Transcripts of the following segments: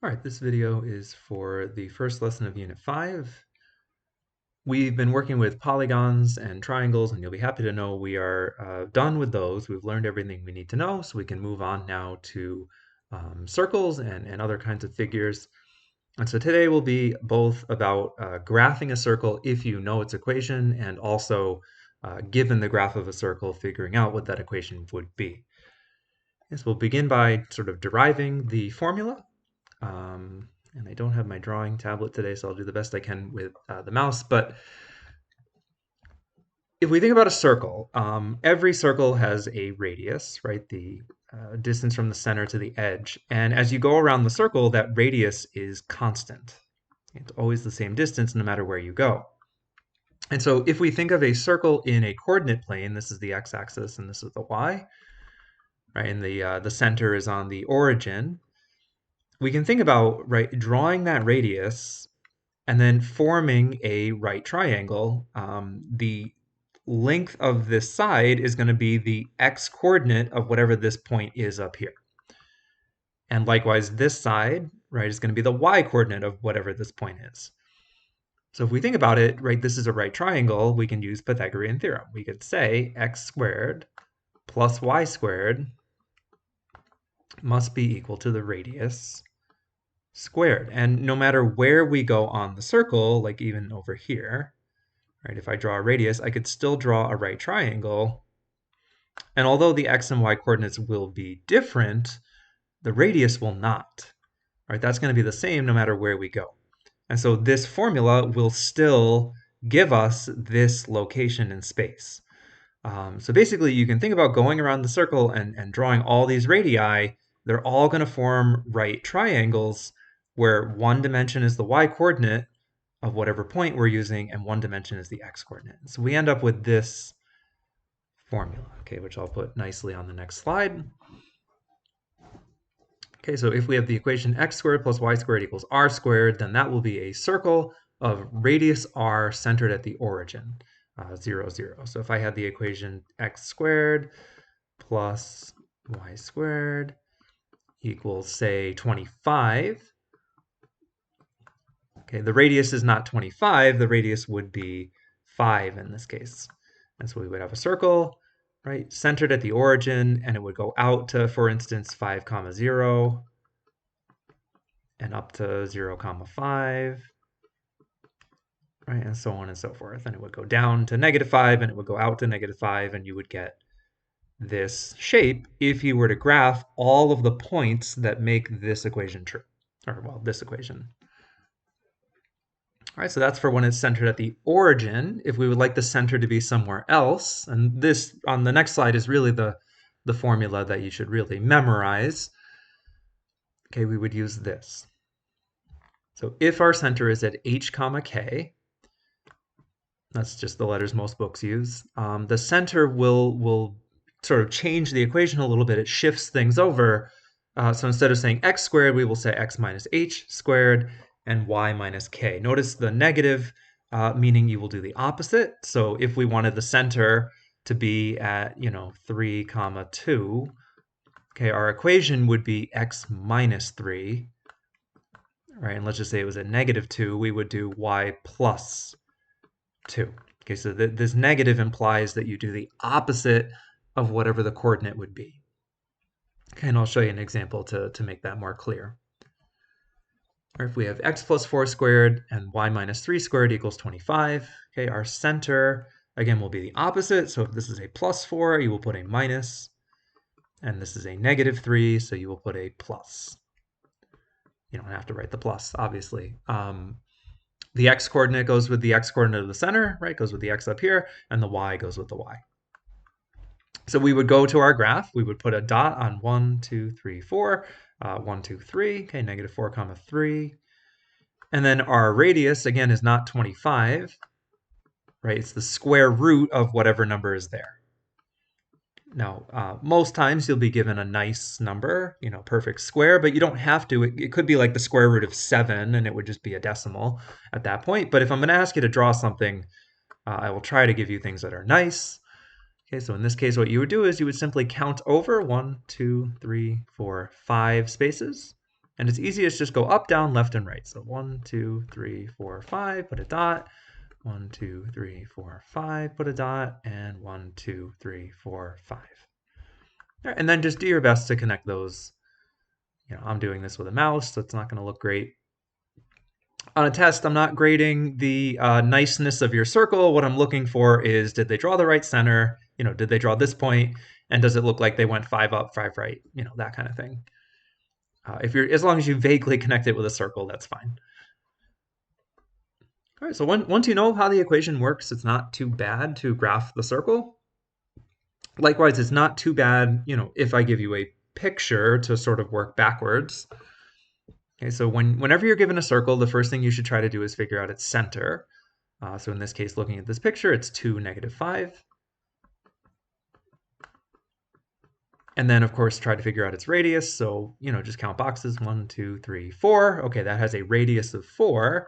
All right, this video is for the first lesson of Unit 5. We've been working with polygons and triangles, and you'll be happy to know we are done with those. We've learned everything we need to know, so we can move on now to circles and other kinds of figures. And so today will be both about graphing a circle if you know its equation, and also given the graph of a circle, figuring out what that equation would be. Yes, we'll begin by sort of deriving the formula. And I don't have my drawing tablet today, so I'll do the best I can with the mouse. But if we think about a circle, every circle has a radius, right? The distance from the center to the edge. And as you go around the circle, that radius is constant. It's always the same distance no matter where you go. And so if we think of a circle in a coordinate plane, this is the x-axis and this is the y, right? And the center is on the origin. We can think about, right, drawing that radius and then forming a right triangle. The length of this side is going to be the x coordinate of whatever this point is up here. And likewise, this side, right, is going to be the y coordinate of whatever this point is. So if we think about it, right, this is a right triangle, we can use Pythagorean theorem. We could say x squared plus y squared must be equal to the radius squared. And no matter where we go on the circle, like even over here, right, if I draw a radius, I could still draw a right triangle. And although the x and y coordinates will be different, the radius will not. Right? That's going to be the same no matter where we go. And so this formula will still give us this location in space. So basically, you can think about going around the circle and drawing all these radii. They're all going to form right triangles where one dimension is the y coordinate of whatever point we're using, and one dimension is the x coordinate. So we end up with this formula, okay, which I'll put nicely on the next slide. Okay, so if we have the equation x squared plus y squared equals r squared, then that will be a circle of radius r centered at the origin, 0, 0. So if I had the equation x squared plus y squared equals, say, 25, okay, the radius is not 25, the radius would be 5 in this case. And so we would have a circle, right, centered at the origin, and it would go out to, for instance, 5, 0, and up to 0, 5, right, and so on and so forth. And it would go down to -5, and it would go out to -5, and you would get this shape if you were to graph all of the points that make this equation true, or, well, this equation. All right, so that's for when it's centered at the origin. If we would like the center to be somewhere else, and this on the next slide is really the formula that you should really memorize, okay, we would use this. So if our center is at h comma k, that's just the letters most books use, the center will sort of change the equation a little bit. It shifts things over. So instead of saying x squared, we will say x minus h squared and y minus k. Notice the negative, meaning you will do the opposite. So if we wanted the center to be at, 3, 2, okay, our equation would be x minus 3, right? And let's just say it was at -2, we would do y plus 2. Okay, so this negative implies that you do the opposite of whatever the coordinate would be. Okay, and I'll show you an example to make that more clear. Or if we have x plus 4 squared and y minus 3 squared equals 25, okay, our center, again, will be the opposite. So if this is a plus 4, you will put a minus, and this is a -3, so you will put a plus. You don't have to write the plus, obviously. The x coordinate goes with the x coordinate of the center, right? Goes with the x up here, and the y goes with the y. So we would go to our graph. We would put a dot on 1, 2, 3, 4. 1, 2, 3, okay, -4, 3. And then our radius, again, is not 25, right? It's the square root of whatever number is there. Now, most times you'll be given a nice number, perfect square, but you don't have to. It could be like the square root of 7, and it would just be a decimal at that point. But if I'm going to ask you to draw something, I will try to give you things that are nice. Okay, so in this case, what you would do is you would simply count over 1, 2, 3, 4, 5 spaces. And it's easiest just go up, down, left, and right. So 1, 2, 3, 4, 5, put a dot. 1, 2, 3, 4, 5, put a dot, and 1, 2, 3, 4, 5. All right, and then just do your best to connect those. I'm doing this with a mouse, so it's not going to look great. On a test, I'm not grading the niceness of your circle. What I'm looking for is, did they draw the right center? Did they draw this point? And does it look like they went 5 up, 5 right? That kind of thing. As long as you vaguely connect it with a circle, that's fine. All right, so once you know how the equation works, it's not too bad to graph the circle. Likewise, it's not too bad, if I give you a picture to sort of work backwards. Okay, so whenever you're given a circle, the first thing you should try to do is figure out its center. So in this case, looking at this picture, it's 2, -5. And then, of course, try to figure out its radius. So, just count boxes, 1, 2, 3, 4. Okay, that has a radius of 4.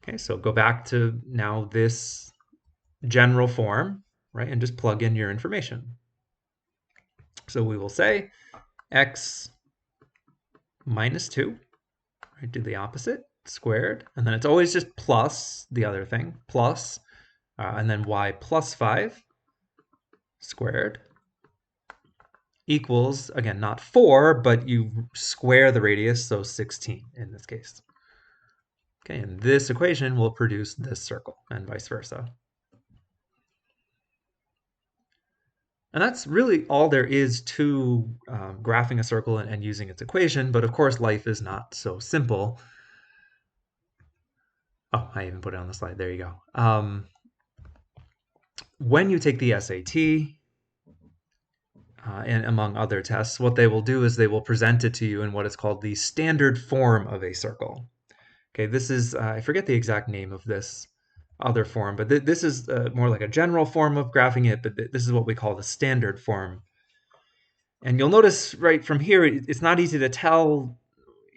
Okay, so go back to now this general form, right, and just plug in your information. So we will say x minus 2, right, do the opposite, squared, and then it's always just plus the other thing, plus, and then y plus 5 squared equals, again, not 4, but you square the radius, so 16 in this case. Okay, and this equation will produce this circle, and vice versa. And that's really all there is to graphing a circle and using its equation, but of course life is not so simple. Oh, I even put it on the slide, there you go. When you take the SAT, and among other tests, what they will do is they will present it to you in what is called the standard form of a circle. Okay, this is, I forget the exact name of this other form, but this is more like a general form of graphing it, but this is what we call the standard form. And you'll notice right from here, it's not easy to tell,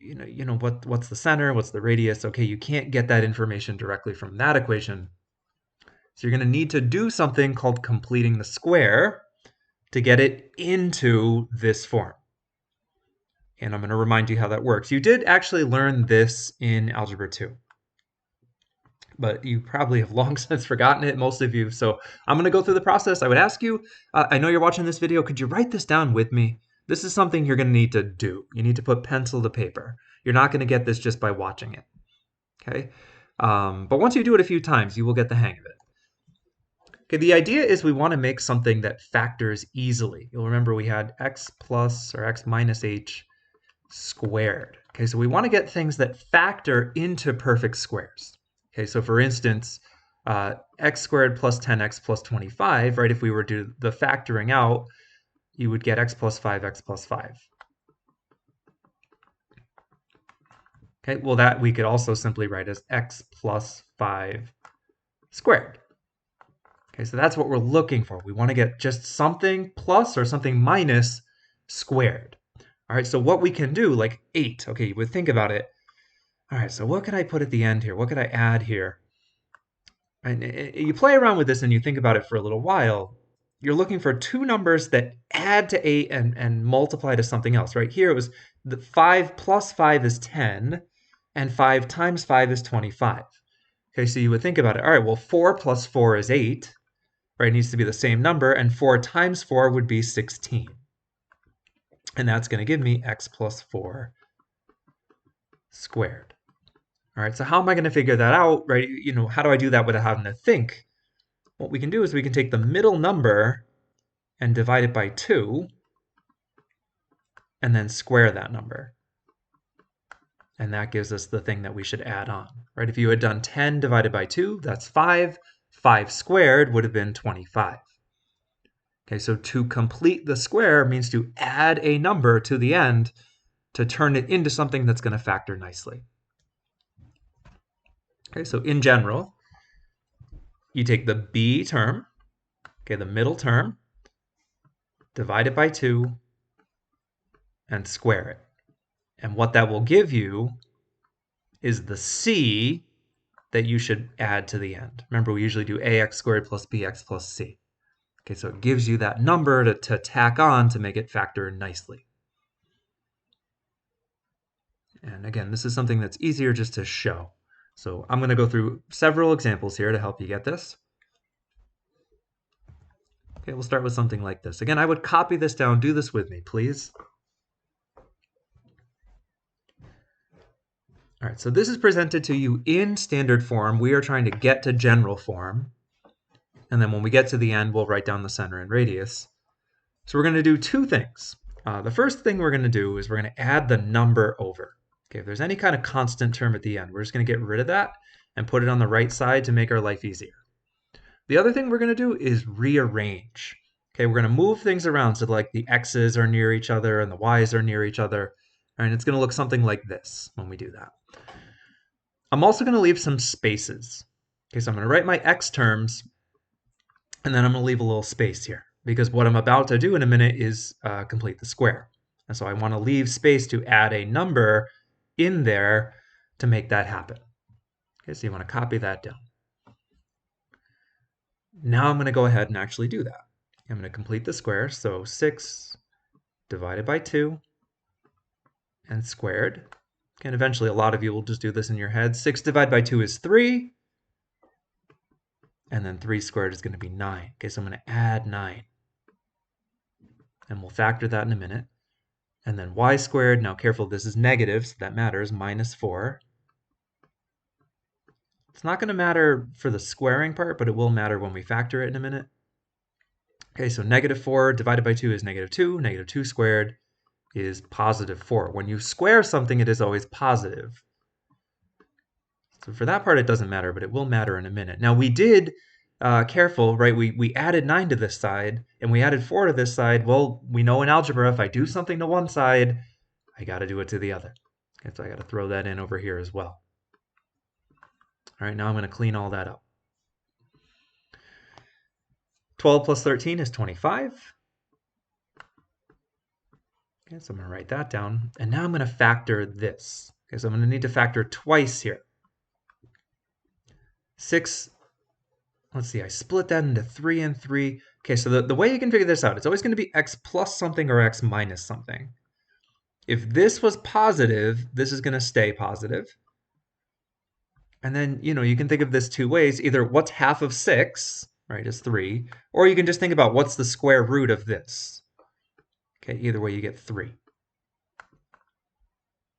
what's the center, what's the radius. Okay, you can't get that information directly from that equation. So you're going to need to do something called completing the square to get it into this form. And I'm going to remind you how that works. You did actually learn this in Algebra 2, but you probably have long since forgotten it, most of you. So I'm going to go through the process. I would ask you, I know you're watching this video, could you write this down with me? This is something you're going to need to do. You need to put pencil to paper. You're not going to get this just by watching it. Okay? But once you do it a few times, you will get the hang of it. Okay, the idea is we want to make something that factors easily. You'll remember we had x plus or x minus h squared. Okay, so we want to get things that factor into perfect squares. Okay, so for instance, x squared plus 10x plus 25, right? If we were to do the factoring out, you would get x plus 5, x plus 5. Okay, well that we could also simply write as x plus 5 squared. Okay, so that's what we're looking for. We want to get just something plus or something minus squared. All right, so what we can do, like 8, okay, you would think about it. All right, so what could I put at the end here? What could I add here? And you play around with this and you think about it for a little while. You're looking for two numbers that add to 8 and multiply to something else, right? Here it was the 5 plus 5 is 10, and 5 times 5 is 25. Okay, so you would think about it. All right, well, 4 plus 4 is 8, right? It needs to be the same number, and 4 times 4 would be 16. And that's going to give me x plus 4 squared. All right, so how am I going to figure that out, right? How do I do that without having to think? What we can do is we can take the middle number and divide it by 2, and then square that number. And that gives us the thing that we should add on, right? If you had done 10 divided by 2, that's 5. 5 squared would have been 25. Okay, so to complete the square means to add a number to the end to turn it into something that's going to factor nicely. Okay, so in general, you take the b term, okay, the middle term, divide it by 2, and square it. And what that will give you is the c that you should add to the end. Remember, we usually do ax squared plus bx plus c. Okay, so it gives you that number to tack on to make it factor nicely. And again, this is something that's easier just to show. So I'm going to go through several examples here to help you get this. Okay, we'll start with something like this. Again, I would copy this down. Do this with me, please. All right, so this is presented to you in standard form. We are trying to get to general form. And then when we get to the end, we'll write down the center and radius. So we're going to do two things. The first thing we're going to do is we're going to add the number over. Okay, if there's any kind of constant term at the end, we're just going to get rid of that and put it on the right side to make our life easier. The other thing we're going to do is rearrange. Okay, we're going to move things around so like the x's are near each other and the y's are near each other. And it's going to look something like this when we do that. I'm also going to leave some spaces. Okay, so I'm going to write my x terms, and then I'm going to leave a little space here, because what I'm about to do in a minute is complete the square. And so I want to leave space to add a number in there to make that happen. Okay, so you want to copy that down. Now I'm going to go ahead and actually do that. I'm going to complete the square. So 6 divided by 2 and squared. And eventually a lot of you will just do this in your head. 6 divided by 2 is 3. And then 3 squared is going to be 9. Okay, so I'm going to add 9. And we'll factor that in a minute. And then y squared, now careful, this is negative, so that matters, minus 4. It's not going to matter for the squaring part, but it will matter when we factor it in a minute. Okay, so negative 4 divided by 2 is negative 2. Negative 2 squared is positive 4. When you square something, it is always positive. So for that part, it doesn't matter, but it will matter in a minute. Now we did, careful, right? We added 9 to this side, and we added 4 to this side. Well, we know in algebra, if I do something to one side, I got to do it to the other. Okay, so I got to throw that in over here as well. All right, now I'm going to clean all that up. 12 plus 13 is 25. Okay, so I'm going to write that down. And now I'm going to factor this. Okay, so I'm going to need to factor twice here. 6, let's see, I split that into 3 and 3. Okay, so the way you can figure this out, it's always going to be x plus something or x minus something. If this was positive, this is going to stay positive. And then, you can think of this two ways. Either what's half of 6, right, is 3, or you can just think about what's the square root of this. Okay, either way you get 3.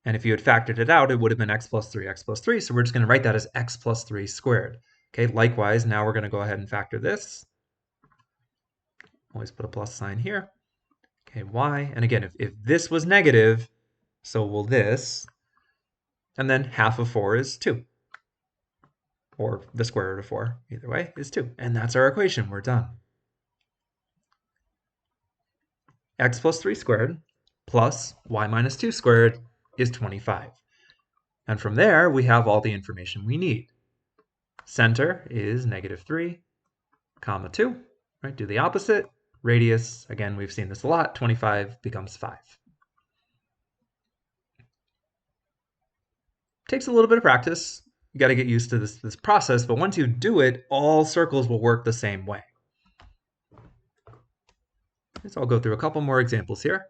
And if you had factored it out, it would have been x plus 3, so we're just going to write that as x plus 3 squared. Okay, likewise, now we're going to go ahead and factor this. Always put a plus sign here. Okay, y, and again, if this was negative, so will this, and then half of 4 is 2. Or the square root of 4, either way, is 2. And that's our equation. We're done. X plus 3 squared plus y minus 2 squared is 25. And from there, we have all the information we need. Center is negative 3, comma 2. Right? Do the opposite. Radius, again, we've seen this a lot. 25 becomes 5. Takes a little bit of practice. You got to get used to this process, but once you do it, all circles will work the same way. So I'll go through a couple more examples here.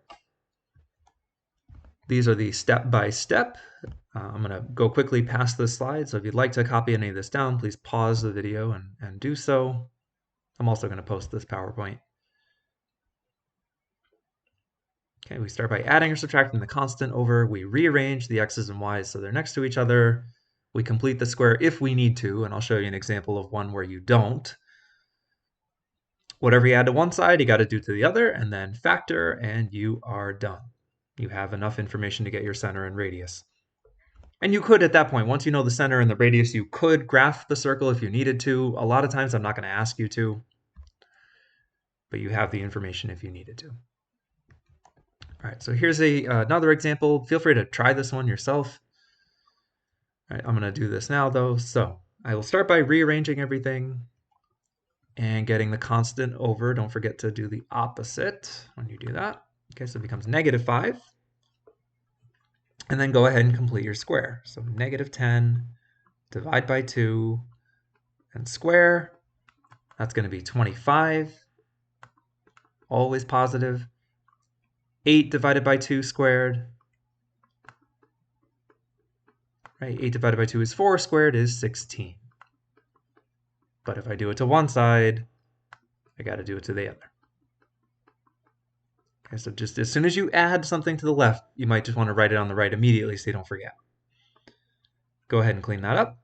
These are the step-by-step. I'm going to go quickly past this slide, so if you'd like to copy any of this down, please pause the video and do so. I'm also going to post this PowerPoint. Okay, we start by adding or subtracting the constant over. We rearrange the x's and y's so they're next to each other. We complete the square if we need to, and I'll show you an example of one where you don't. Whatever you add to one side, you got to do to the other, and then factor, and you are done. You have enough information to get your center and radius. And you could, at that point, once you know the center and the radius, you could graph the circle if you needed to. A lot of times I'm not going to ask you to, but you have the information if you needed to. All right, so here's another example. Feel free to try this one yourself. All right, I'm going to do this now, though. So I will start by rearranging everything and getting the constant over. Don't forget to do the opposite when you do that. Okay, so it becomes negative 5. And then go ahead and complete your square. So negative 10, divide by 2, and square. That's going to be 25. Always positive. 8 divided by 2 squared. right? 8 divided by 2 is 4, squared is 16. But if I do it to one side, I got to do it to the other. Okay, so just as soon as you add something to the left, you might just want to write it on the right immediately so you don't forget. Go ahead and clean that up.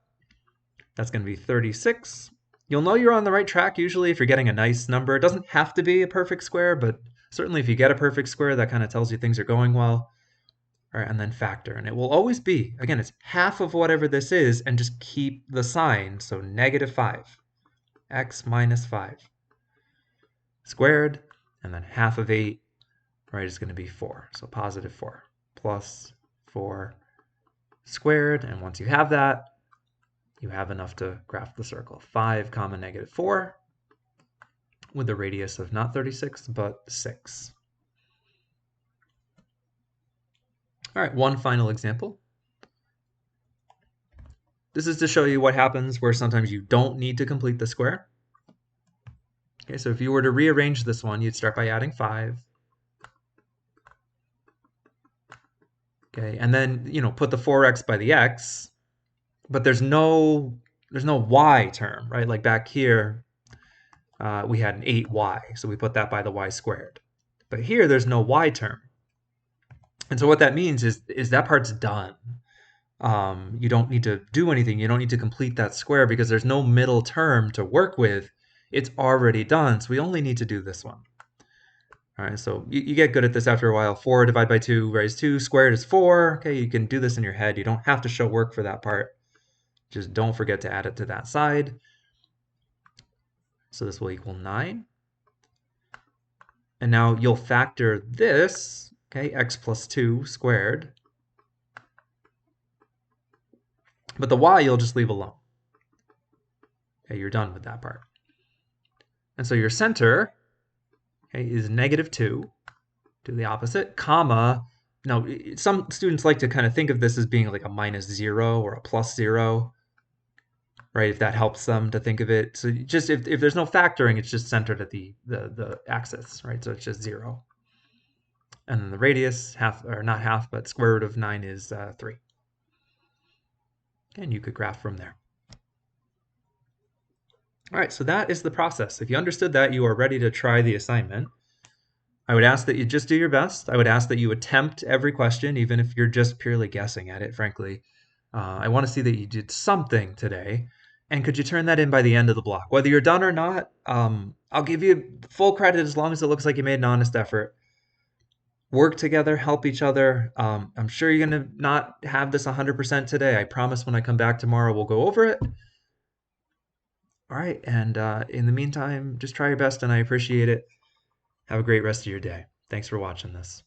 That's going to be 36. You'll know you're on the right track usually if you're getting a nice number. It doesn't have to be a perfect square, but certainly if you get a perfect square, that kind of tells you things are going well. All right, and then factor. And it will always be, again, it's half of whatever this is, and just keep the sign. So -5, x minus 5 squared, and then half of 8, right, is going to be 4. So +4 plus 4 squared. And once you have that, you have enough to graph the circle. 5 comma -4 with a radius of not 36, but 6. All right, one final example. This is to show you what happens where sometimes you don't need to complete the square. Okay, so if you were to rearrange this one, you'd start by adding 5. Okay, and then, put the 4x by the x, but there's no y term, right? Like back here, we had an 8y, so we put that by the y squared. But here, there's no y term. And so what that means is that part's done. You don't need to do anything. You don't need to complete that square because there's no middle term to work with. It's already done, so we only need to do this one. All right, so you get good at this after a while. 4 divided by 2 raised 2 squared is 4. Okay, you can do this in your head. You don't have to show work for that part. Just don't forget to add it to that side. So this will equal 9. And now you'll factor this, okay, x plus 2 squared. But the y you'll just leave alone. Okay, you're done with that part. And so your center, okay, is -2, do the opposite, comma. Now, some students like to kind of think of this as being like a -0 or a +0, right? If that helps them to think of it. So just if there's no factoring, it's just centered at the axis, right? So it's just 0. And then the radius, half, or not half, but square root of 9 is 3. And you could graph from there. All right, so that is the process. If you understood that, you are ready to try the assignment. I would ask that you just do your best. I would ask that you attempt every question, even if you're just purely guessing at it, frankly. I want to see that you did something today. And could you turn that in by the end of the block? Whether you're done or not, I'll give you full credit as long as it looks like you made an honest effort. Work together, help each other. I'm sure you're going to not have this 100% today. I promise when I come back tomorrow, we'll go over it. All right, and in the meantime, just try your best, and I appreciate it. Have a great rest of your day. Thanks for watching this.